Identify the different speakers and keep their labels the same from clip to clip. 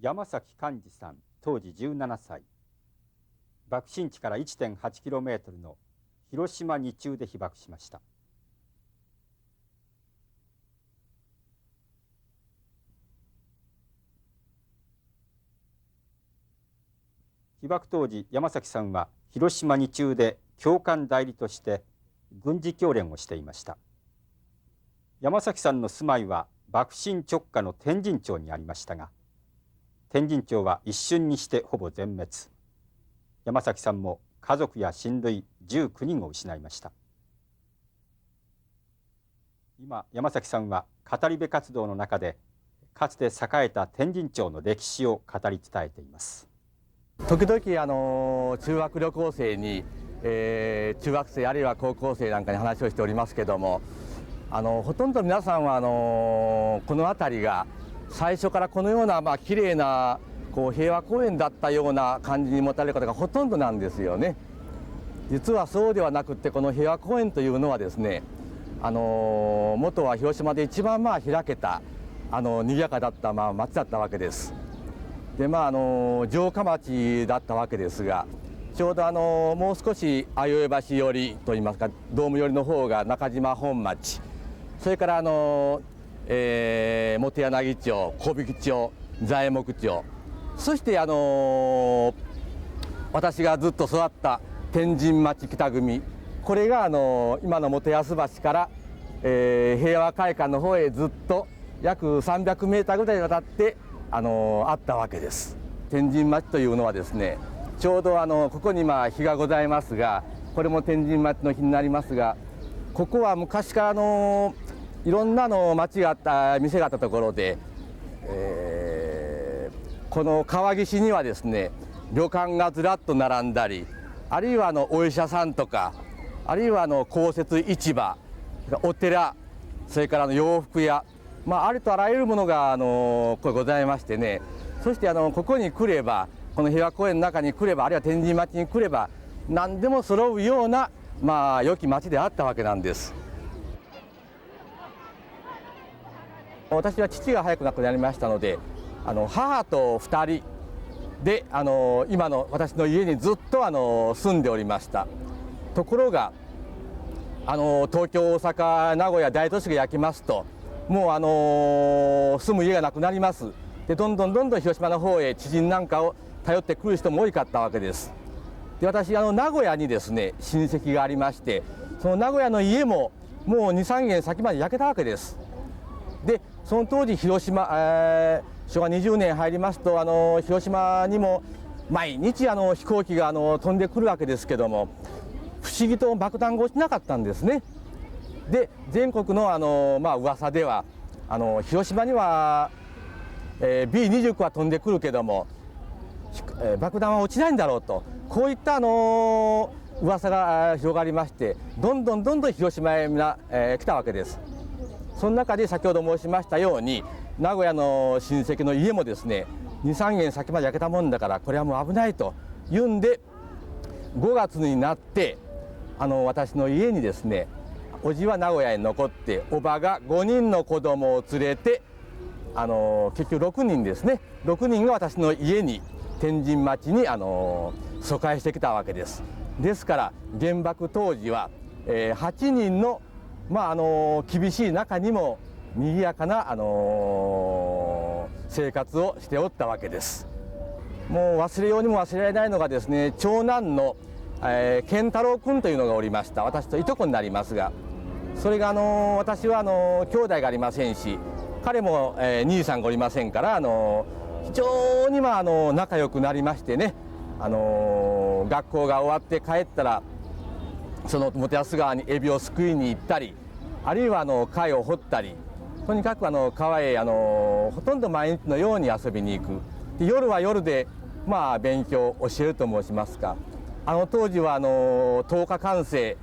Speaker 1: 山崎寛治さん、当時17歳。爆心地から 1.8km の広島二中で被爆しました。被爆当時、山崎さんは広島二中で教官代理として軍事教練をしていました。山崎さんの住まいは爆心直下の天神町にありましたが、天神町は一瞬にしてほぼ全滅。山崎さんも家族や親類19人を失いました。今、山崎さんは語り部活動の中でかつて栄えた天神町の歴史を語り伝えています。
Speaker 2: 時々中学旅行生に、中学生あるいは高校生なんかに話をしておりますけども、ほとんど皆さんはこの辺りが最初からこのようなきれいな平和公園だったような感じに持たれる方がほとんどなんですよね。実はそうではなくって、この平和公園というのはですね、元は広島で一番開けた賑やかだった町だったわけです。で城下町だったわけですが、ちょうどもう少し相生橋寄りといいますか、ドーム寄りの方が中島本町、それから本柳町、小引町、材木町、そして私がずっと育った天神町北組、これが今の元安橋から、平和会館の方へずっと約300メーターぐらいにわたってあったわけです。天神町というのはですね、ちょうどここに碑がございますが、これも天神町の碑になりますが、ここは昔からいろんな町があった店があったところで、この川岸にはですね、旅館がずらっと並んだり、あるいはお医者さんとか、あるいは公設市場、お寺、それから洋服屋、ありとあらゆるものがこれございましてね、そしてここに来れば、この平和公園の中に来れば、あるいは天神町に来れば何でも揃うような良き町であったわけなんです。私は父が早く亡くなりましたので、母と2人で今の私の家にずっと住んでおりました。ところが東京、大阪、名古屋大都市が焼きますと、もう住む家がなくなります。でどんどん広島の方へ知人なんかを頼ってくる人も多かったわけです。で私名古屋にですね親戚がありまして、その名古屋の家ももう2、3軒先まで焼けたわけです。でその当時広島、昭和20年入りますと広島にも毎日飛行機が飛んでくるわけですけども、不思議と爆弾が落ちなかったんですね。で全国の噂では広島には、B29 は飛んでくるけども、爆弾は落ちないんだろうと、こういった噂が広がりまして、どんどん広島へ来たわけです。その中で先ほど申しましたように、名古屋の親戚の家もですね2、3軒先まで焼けたもんだから、これはもう危ないというんで、5月になって私の家にですね、おじは名古屋に残って、おばが5人の子供を連れて結局6人ですね、6人が私の家に天神町に疎開してきたわけです。ですから原爆当時は、8人の、厳しい中にも賑やかな、生活をしておったわけです。もう忘れようにも忘れられないのがですね、長男の、健太郎君というのがおりました。私といとこになりますが、それが私は兄弟がありませんし、彼も、兄さんがおりませんから、非常に仲良くなりましてね、学校が終わって帰ったらその元安川にエビをすくいに行ったり、あるいは貝を掘ったり、とにかく川へほとんど毎日のように遊びに行く。で夜は夜で勉強を教えると申しますか、当時は灯火管制、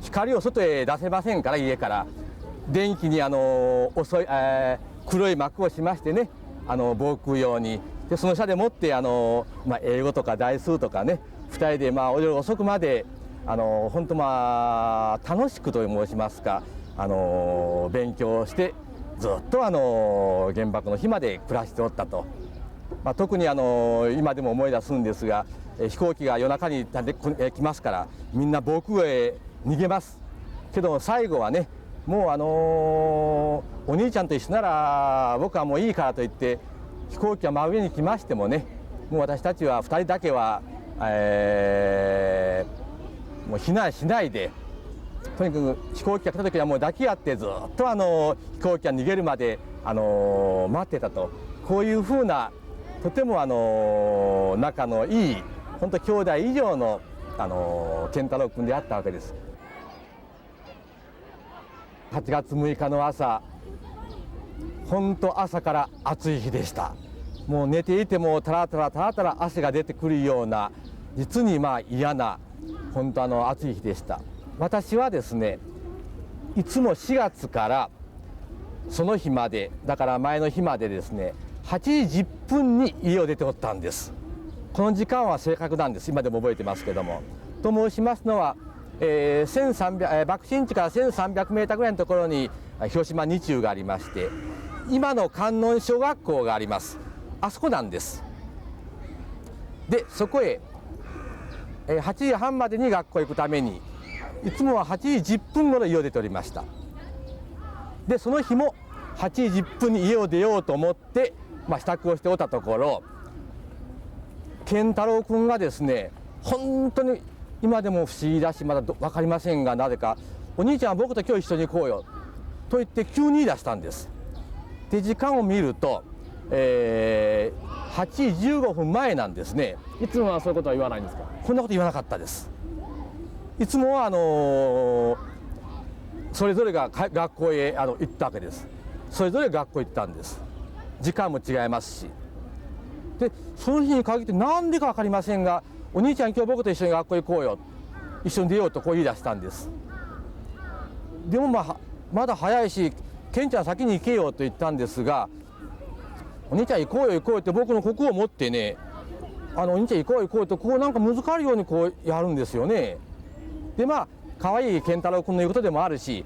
Speaker 2: 光を外へ出せませんから、家から電気に黒い幕をしましてね、防空用に。でその下でもって英語とか代数とかね、2人で夜遅くまで本当楽しくと申しますか、勉強してずっと原爆の日まで暮らしておったと、特に今でも思い出すんですが、飛行機が夜中に来ますからみんな防空へ逃げますけど、最後はね、もうお兄ちゃんと一緒なら僕はもういいからと言って飛行機が真上に来ましてもね、もう私たちは2人だけは、もう避難しないで、とにかく飛行機が来た時はもう抱き合ってずっと飛行機が逃げるまで待ってたと、こういうふうなとても仲のいい本当兄弟以上の健太郎君であったわけです。8月6日の朝、本当朝から暑い日でした。もう寝ていてもたらたら汗が出てくるような、実に嫌な本当暑い日でした。私はですね、いつも4月からその日まで、だから前の日までですね、8時10分に家を出ておったんです。この時間は正確なんです。今でも覚えてますけども。と申しますのは、爆心地から1300メーターぐらいのところに広島二中がありまして、今の観音小学校があります。あそこなんです。でそこへ8時半までに学校へ行くために、いつもは8時10分頃家を出ておりました。でその日も8時10分に家を出ようと思って、支度をしておったところ、健太郎君がですね、本当に今でも不思議だし、まだ分かりませんが、なぜかお兄ちゃんは僕と今日一緒に行こうよと言って急に言い出したんです。で時間を見ると、8時15分前なんですね。
Speaker 3: いつもはそういうことは言わないんですか？
Speaker 2: こんなこと言わなかったです。いつもはそれぞれが学校へ行ったわけです。それぞれ学校行ったんです。時間も違いますし、でその日に限ってなんでか分かりませんが、お兄ちゃん今日僕と一緒に学校行こうよ、一緒に出ようとこう言い出したんです。でもまだ早いし、ケンちゃん先に行けよと言ったんですが、お兄ちゃん行こうよって僕のここを持ってね、お兄ちゃん行こうよとこうなんか難かるようにこうやるんですよね。で可愛い健太郎君の言うことでもあるし、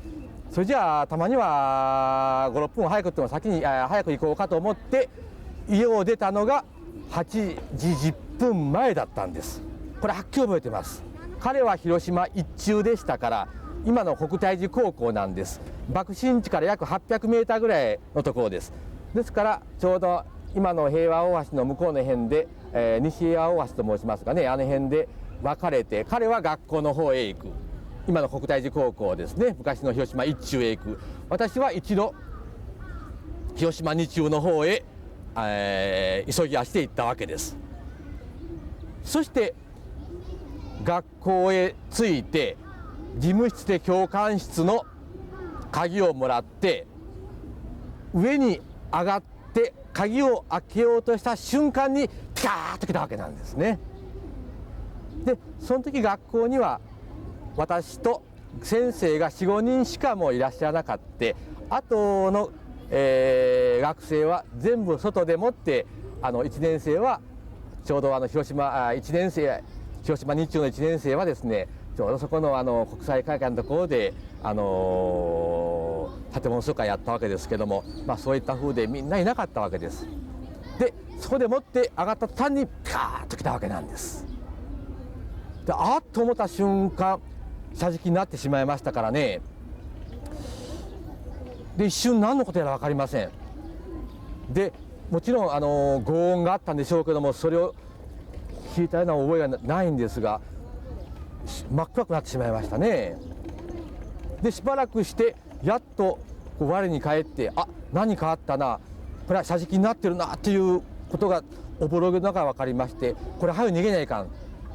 Speaker 2: それじゃあたまには5、6分早くっても先に早く行こうかと思って家を出たのが8時10分前だったんです。これはっきり覚えてます。彼は広島一中でしたから、今の国体寺高校なんです。爆心地から約800メーターぐらいのところです。ですからちょうど今の平和大橋の向こうの辺で、西平和大橋と申しますかね、あの辺で別れて、彼は学校の方へ行く、今の国体寺高校ですね、昔の広島一中へ行く、私は一度広島二中の方へ、急ぎ足で行ったわけです。そして学校へ着いて、事務室で教官室の鍵をもらって上に上がって鍵を開けようとした瞬間にピカーッと来たわけなんですね。でその時学校には私と先生が4、5人しかもういらっしゃらなかった。あとの、学生は全部外でもって1年生はちょうど広島2中の1年生はですね、ちょうどそこの国際会館のところで建物疎開やったわけですけども、そういった風でみんないなかったわけです。でそこでもって上がった途端にピカーッと来たわけなんです。でっと思った瞬間、桟敷になってしまいましたからね。で一瞬何のことやら分かりません。でもちろん轟音があったんでしょうけども、それを聞いたような覚えがないんですが、真っ暗くなってしまいましたね。でしばらくしてやっと我に返って、何かあったな、これは桟敷になってるなっていうことがおぼろげの中分かりまして、これ早く逃げないかん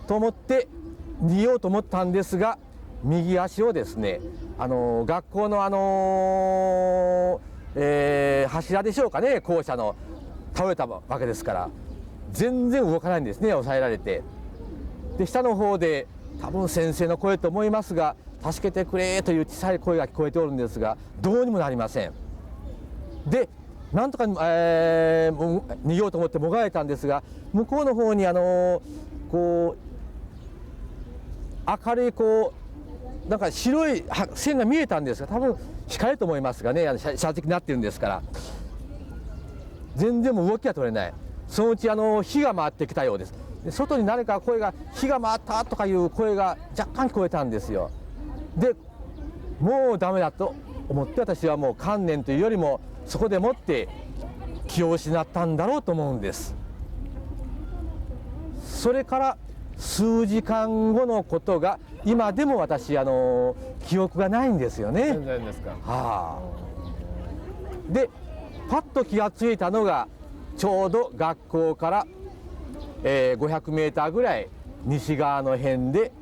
Speaker 2: と思って逃げようと思ったんですが、右足をですね、学校の柱でしょうかね、校舎の倒れたわけですから全然動かないんですね、抑えられて。で下の方で多分先生の声と思いますが、助けてくれという小さい声が聞こえておるんですが、どうにもなりません。でなんとか、逃げようと思ってもがれたんですが、向こうの方にこう明るいなんか白い線が見えたんですが、多分光ると思いますがね、射的になってるんですから、全然もう動きが取れない。そのうち火が回ってきたようです。で外に誰か声が火が回ったとかいう声が若干聞こえたんですよ。でもうダメだと思って、私はもう観念というよりもそこでもって気を失ったんだろうと思うんです。それから数時間後のことが今でも私記憶がないんですよね。
Speaker 3: 全然ですか。
Speaker 2: はあ、でパッと気がついたのがちょうど学校から、500メーターぐらい西側の辺で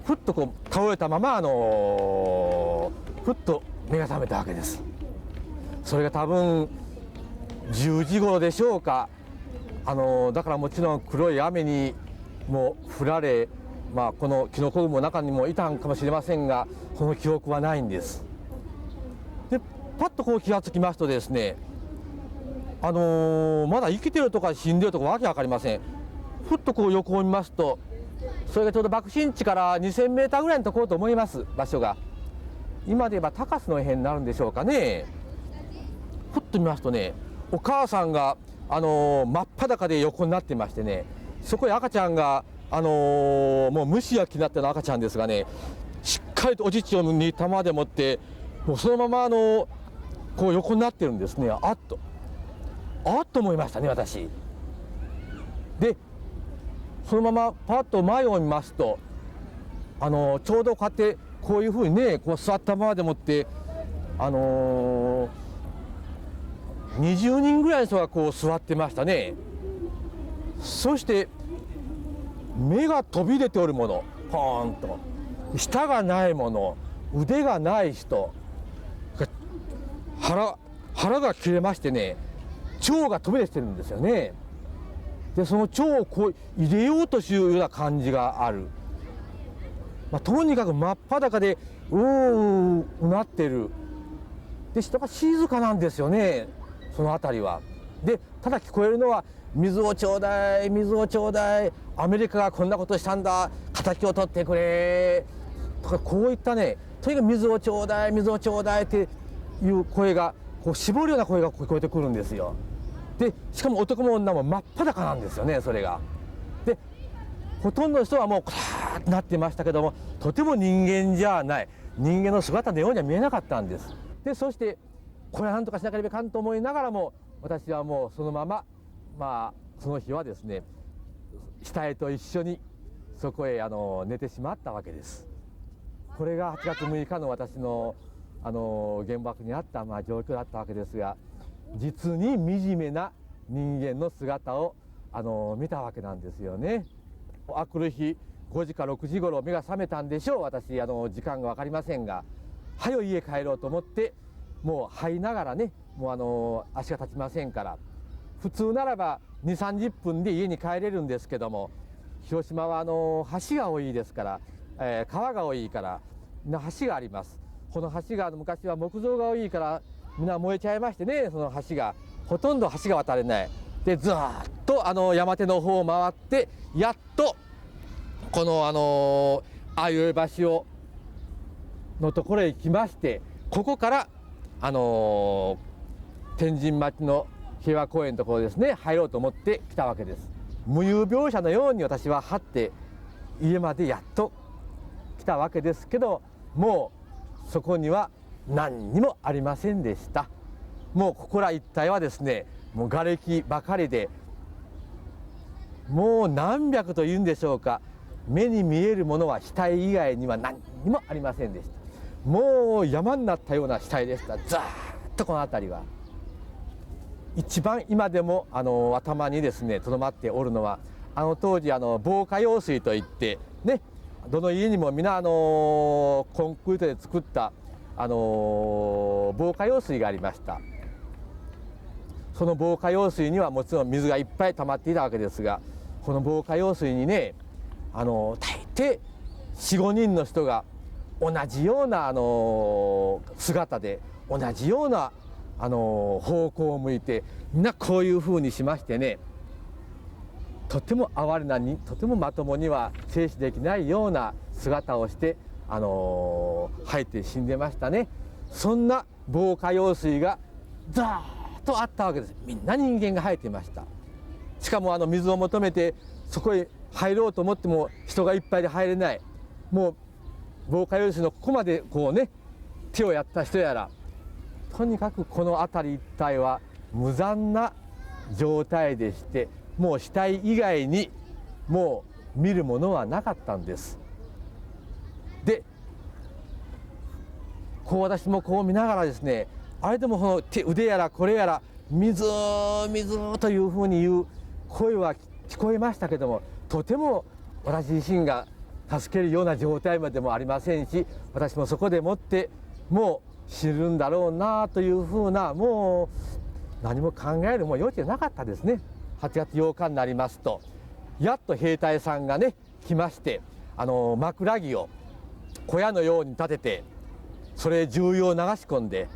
Speaker 2: ふっとこう倒れたままふっと目が覚めたわけです。それが多分10時頃でしょうか。だからもちろん黒い雨にも降られ、このキノコ雲の中にもいたんかもしれませんが、その記憶はないんです。でパッとこう気がつきますとですね、まだ生きてるとか死んでるとかわけわかりません。ふっとこう横を見ますと、それがちょうど爆心地から2000メーターぐらいのところと思います。場所が今で言えば高須の辺になるんでしょうかね。ふっと見ますとね、お母さんが真っ裸で横になってましてね、そこへ赤ちゃんがもう虫焼きになってる赤ちゃんですがね、しっかりとお乳を握ったままでもって、もうそのままこう横になってるんですね。あっと思いましたね、私。でそのままパッと前を見ますと、ちょうどこうやってこういうふうにね、こう座ったままでもって20人ぐらいの人がこう座ってましたね。そして目が飛び出ておるもの、ポーンと舌がないもの、腕がない人、腹が切れましてね、腸が飛び出してるんですよね。でその腸をこう入れようとするような感じがある。とにかく真っ裸でなってる。で人が静かなんですよね、その辺りは。でただ聞こえるのは、水をちょうだい、水をちょうだい、アメリカがこんなことしたんだ、敵を取ってくれとか、こういったね、とにかく水をちょうだい、水をちょうだいっていう声が、こう絞るような声が聞こえてくるんですよ。でしかも男も女も真っ裸なんですよね、それが。でほとんどの人はもうクラーッとなってましたけども、とても人間じゃない、人間の姿のようには見えなかったんです。でそしてこれは何とかしなければいかんと思いながらも、私はもうそのまま、その日はですね、死体と一緒にそこへ寝てしまったわけです。これが8月6日の私の原爆にあった状況だったわけですが、実に惨めな人間の姿を見たわけなんですよね。あくる日5時か6時頃目が覚めたんでしょう。私時間が分かりませんが、はよ家帰ろうと思って、もう這いながらね、もう足が立ちませんから、普通ならば2、30分で家に帰れるんですけども、広島は橋が多いですから、川が多いから橋があります。この橋が昔は木造が多いからみんな燃えちゃいましてね、その橋がほとんど橋が渡れないで、ずーっと山手の方を回って、やっとこのあいうえ橋のところへ行きまして、ここから天神町の平和公園のところですね、入ろうと思って来たわけです。無有病者のように私は張って家までやっと来たわけですけど、もうそこには何にもありませんでした。もうここら一帯はですね、もう瓦礫ばかりで、もう何百というんでしょうか、目に見えるものは死体以外には何にもありませんでした。もう山になったような死体でした。ざーっとこの辺りは。一番今でも頭にですねとどまっておるのは、当時防火用水といってね、どの家にも皆コンクリートで作った防火用水がありました。その防火用水にはもちろん水がいっぱい溜まっていたわけですが、この防火用水にね、大抵4、5人の人が同じような姿で、同じような方向を向いて、みんなこういうふうにしましてね、とても哀れなに、とてもまともには静止できないような姿をして入って死んでましたね。そんな防火用水がザーッとあったわけです。みんな人間が生えていました。しかも水を求めてそこへ入ろうと思っても人がいっぱいで入れない。もう防火用水のここまでこうね手をやった人やら、とにかくこの辺り一帯は無残な状態でして、もう死体以外にもう見るものはなかったんです。でこう私もこう見ながらですね、あれでもこの腕やらこれやら水水というふうに言う声は聞こえましたけども、とても私自身が助けるような状態までもありませんし、私もそこでもってもう死ぬんだろうなというふうな、もう何も考えるもう余地がなかったですね。8月8日になりますとやっと兵隊さんがね来まして、枕木を小屋のように立てて、それ重油を流し込んで、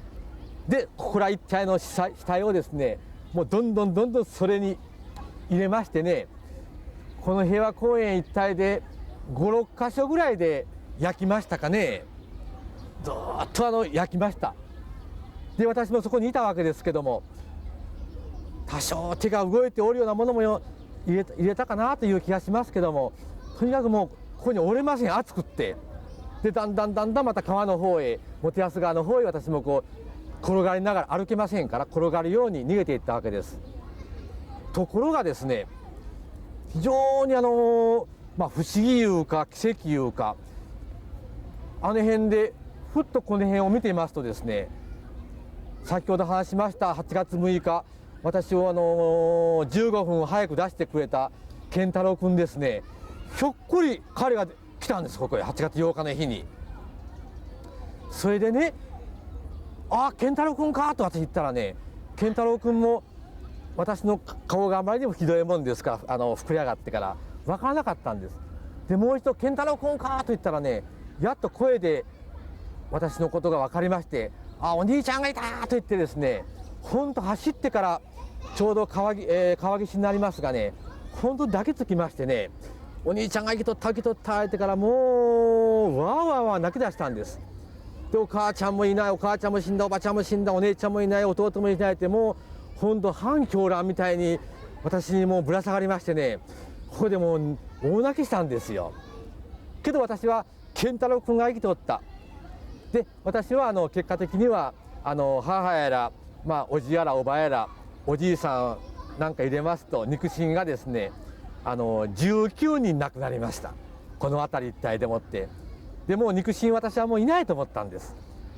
Speaker 2: でここら一帯の死体をですねもうどんどんそれに入れましてね、この平和公園一帯で5、6箇所ぐらいで焼きましたかね。ずっと焼きました。で私もそこにいたわけですけども、多少手が動いておるようなものも入れたかなという気がしますけども、とにかくもうここに折れません、暑くって。でだんだんまた川の方へ、本安川の方へ私もこう転がりながら、歩けませんから転がるように逃げていったわけです。ところがですね、非常に不思議いうか奇跡いうか、あの辺でふっとこの辺を見ていますとですね、先ほど話しました8月6日私を15分早く出してくれた健太郎君ですね、ひょっこり彼が来たんです、ここへ8月8日の日に。それでね、あ、健太郎君かと私言ったらね、健太郎君も私の顔があまりにもひどいもんですから膨れ上がってから分からなかったんです。でもう一度健太郎君かと言ったらね、やっと声で私のことが分かりまして、あ、お兄ちゃんがいたと言ってですね、ほんと走ってからちょうど川岸になりますがね、ほんと抱きつきましてね、お兄ちゃんが生きとった生きとったってからもうわーわーわー泣き出したんです。でお母ちゃんもいない、お母ちゃんも死んだ、おばちゃんも死んだ、お姉ちゃんもいない、弟もいないって、もうほんと半狂乱みたいに私にもうぶら下がりましてね、ここでもう大泣きしたんですよ。けど私は健太郎君が生きとった。で私は結果的には母やら、おじやらおばやらおじいさんなんか入れますと肉親がですね19人亡くなりました、この辺り一帯でもって。でもう肉親私はもういないと思ったんです。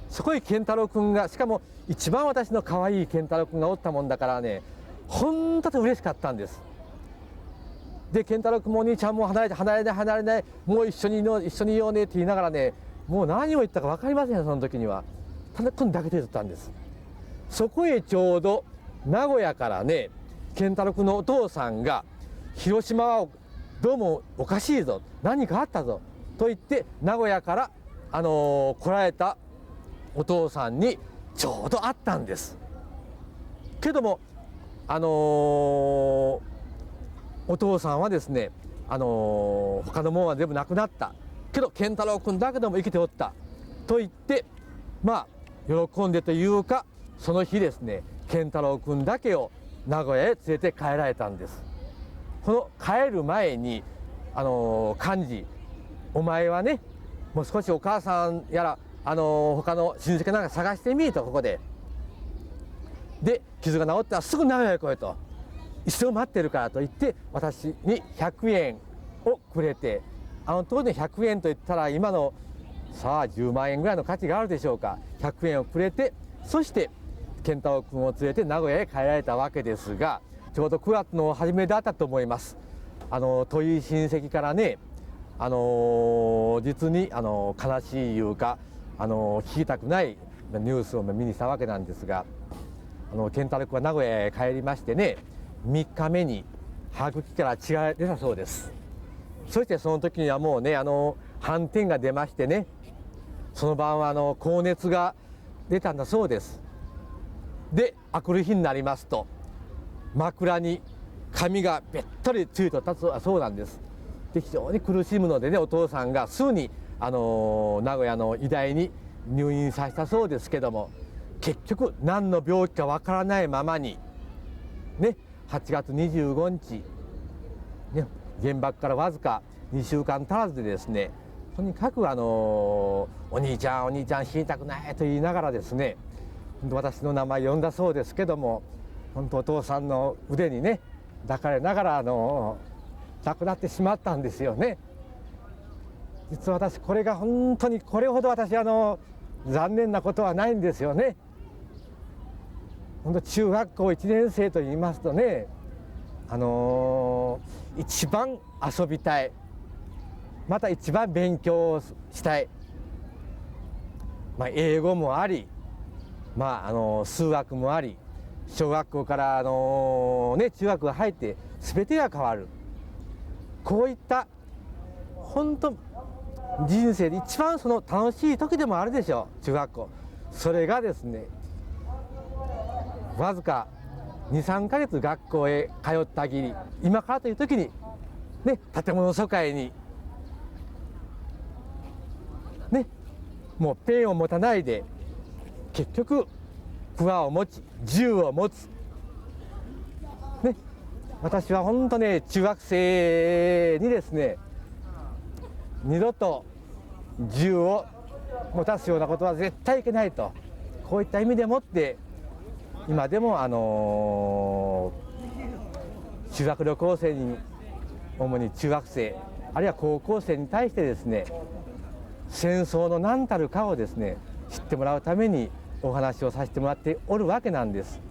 Speaker 2: そこへ健太郎君が、しかも一番私の可愛い健太郎君がおったもんだからね、本当に嬉しかったんです。で健太郎君もお兄ちゃんも離れない、もう一緒にいようねって言いながらね、もう何を言ったか分かりませんよ、その時には。ただこんだけで言ったんです。そこへちょうど名古屋からね、健太郎君のお父さんが広島はどうもおかしいぞ、何かあったぞと言って名古屋から来られたお父さんにちょうど会ったんです。けどもお父さんはですね他のもんは全部なくなったけど健太郎君だけでも生きておったと言って、喜んでというか、その日ですね健太郎君だけを名古屋へ連れて帰られたんです。この帰る前に幹事、お前はねもう少しお母さんやら他の親戚なんか探してみと、ここで傷が治ったらすぐ名古屋へ来いと、一生待ってるからと言って私に100円をくれて、当時の100円といったら今のさあ10万円ぐらいの価値があるでしょうか。100円をくれて、そして健太郎君を連れて名古屋へ帰られたわけですが、ちょうど9月の初めだったと思います。遠い親戚からね実に悲しいいうか聞きたくないニュースを目にしたわけなんですが、健太郎君は名古屋へ帰りましてね、3日目に歯茎から血が出たそうです。そしてその時にはもうね斑点が出ましてね、その晩は高熱が出たんだそうです。で明くる日になりますと枕に髪がべったりついとったそうなんです。で非常に苦しむのでね、お父さんがすぐに名古屋の医大に入院させたそうですけども、結局何の病気かわからないままに、ね、8月25日、ね、原爆からわずか2週間足らずでですね、とにかくお兄ちゃんお兄ちゃん死にたくないと言いながらですね、私の名前呼んだそうですけども、本当お父さんの腕にね抱かれながら亡くなってしまったんですよね。実は私これが本当にこれほど私残念なことはないんですよね。本当中学校1年生と言いますとね、一番遊びたい、また一番勉強したい、英語もあり、数学もあり、小学校から中学が入って全てが変わる、こういった本当人生で一番その楽しい時でもあるでしょう、中学校。それがですね、わずか2、3ヶ月学校へ通ったきり、今からという時にね、建物疎開にね、もうペンを持たないで結局クワを持ち銃を持つ、ね、私は本当ね、中学生にですね、二度と銃を持たすようなことは絶対いけないと、こういった意味でもって今でも修学旅行生に、主に中学生あるいは高校生に対してですね、戦争の何たるかをですね知ってもらうためにお話をさせてもらっておるわけなんです。